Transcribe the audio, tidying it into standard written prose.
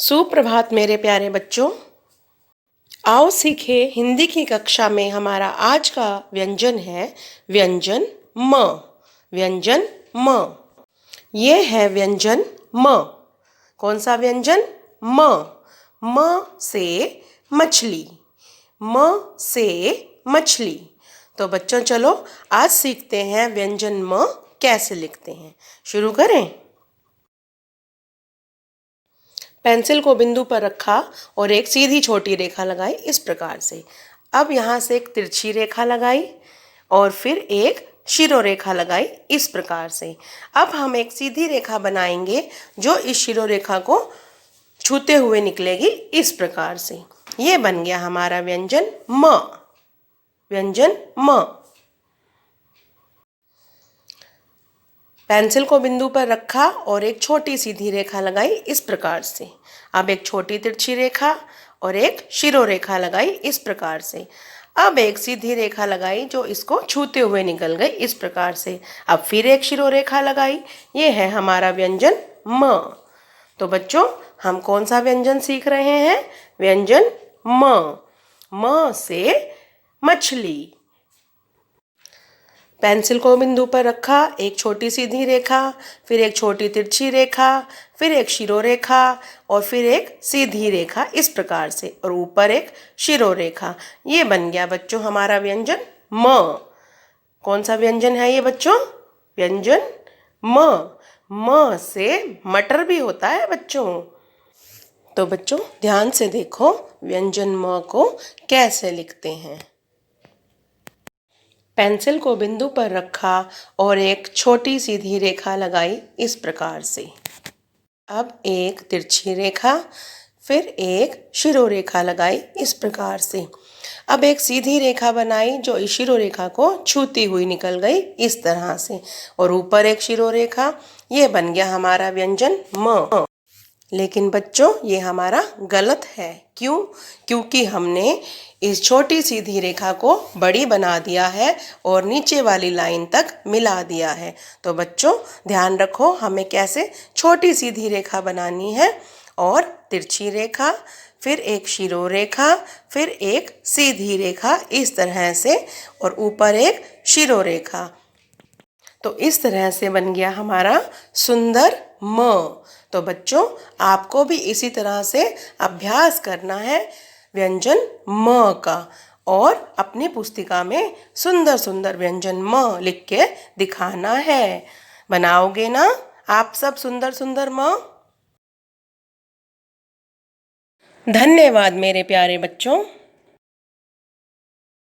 सुप्रभात मेरे प्यारे बच्चों। आओ सीखे हिंदी की कक्षा में हमारा आज का व्यंजन है व्यंजन म। व्यंजन म। ये है व्यंजन म। कौन सा व्यंजन? म। म से मछली। म से मछली। तो बच्चों चलो आज सीखते हैं व्यंजन म कैसे लिखते हैं। शुरू करें। पेंसिल को बिंदु पर रखा और एक सीधी छोटी रेखा लगाई इस प्रकार से। अब यहाँ से एक तिरछी रेखा लगाई और फिर एक शिरोरेखा लगाई इस प्रकार से। अब हम एक सीधी रेखा बनाएंगे जो इस शिरोरेखा को छूते हुए निकलेगी इस प्रकार से। ये बन गया हमारा व्यंजन म। व्यंजन म। पेंसिल को बिंदु पर रखा और एक छोटी सीधी रेखा लगाई इस प्रकार से। अब एक छोटी तिरछी रेखा और एक शिरोरेखा लगाई इस प्रकार से। अब एक सीधी रेखा लगाई जो इसको छूते हुए निकल गई इस प्रकार से। अब फिर एक शिरोरेखा लगाई। ये है हमारा व्यंजन म। तो बच्चों हम कौन सा व्यंजन सीख रहे हैं? व्यंजन म। म से मछली। पेंसिल को बिंदु पर रखा, एक छोटी सीधी रेखा, फिर एक छोटी तिरछी रेखा, फिर एक शिरोरेखा और फिर एक सीधी रेखा इस प्रकार से और ऊपर एक शिरोरेखा। ये बन गया बच्चों हमारा व्यंजन म। कौन सा व्यंजन है ये बच्चों? व्यंजन म। म से मटर भी होता है बच्चों। तो बच्चों ध्यान से देखो व्यंजन म को कैसे लिखते हैं। पेंसिल को बिंदु पर रखा और एक छोटी सीधी रेखा लगाई इस प्रकार से। अब एक तिरछी रेखा, फिर एक शिरोरेखा लगाई इस प्रकार से। अब एक सीधी रेखा बनाई जो इस शिरोरेखा को छूती हुई निकल गई इस तरह से और ऊपर एक शिरोरेखा। ये बन गया हमारा व्यंजन म। लेकिन बच्चों ये हमारा गलत है। क्यों? क्योंकि हमने इस छोटी सीधी रेखा को बड़ी बना दिया है और नीचे वाली लाइन तक मिला दिया है। तो बच्चों ध्यान रखो हमें कैसे छोटी सीधी रेखा बनानी है और तिरछी रेखा, फिर एक शिरोरेखा, फिर एक सीधी रेखा इस तरह से और ऊपर एक शिरोरेखा। तो इस तरह से बन गया हमारा सुंदर म। तो बच्चों आपको भी इसी तरह से अभ्यास करना है व्यंजन म का और अपनी पुस्तिका में सुंदर सुंदर व्यंजन म लिख के दिखाना है। बनाओगे ना आप सब सुंदर सुंदर म? धन्यवाद मेरे प्यारे बच्चों।